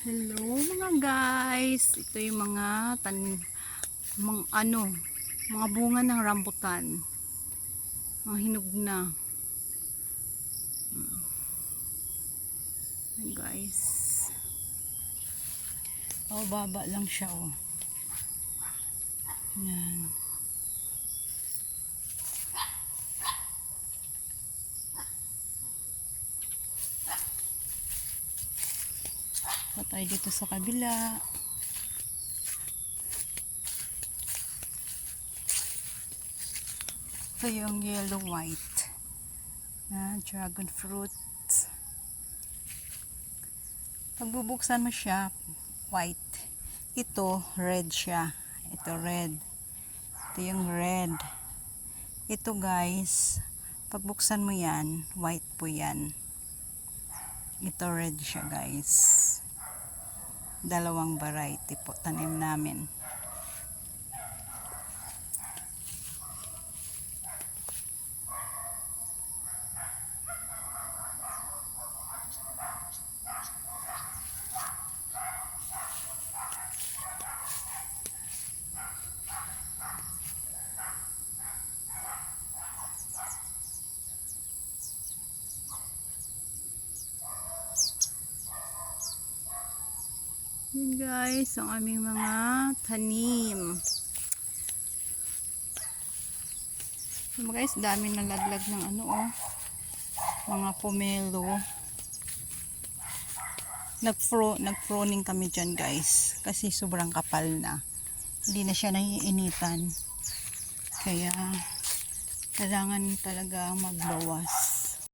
Hello mga guys, ito yung mga mga bunga ng rambutan, mga hinog na. Ayan, guys, baba lang siya Ayan. Patay dito sa kabila. Ito yung yellow white na dragon fruit. Pag bubuksan mo siya, white. Ito, red siya. Ito red. Ito yung red. Ito guys, pag buksan mo yan, white po yan. Ito red siya guys. Dalawang variety po tanim namin. Yun guys, ang aming mga tanim. So guys, dami nalaglag ng mga pomelo. Nag-froning kami dyan guys, kasi sobrang kapal na. Hindi na siya naiinitan. Kaya kailangan talaga magbawas.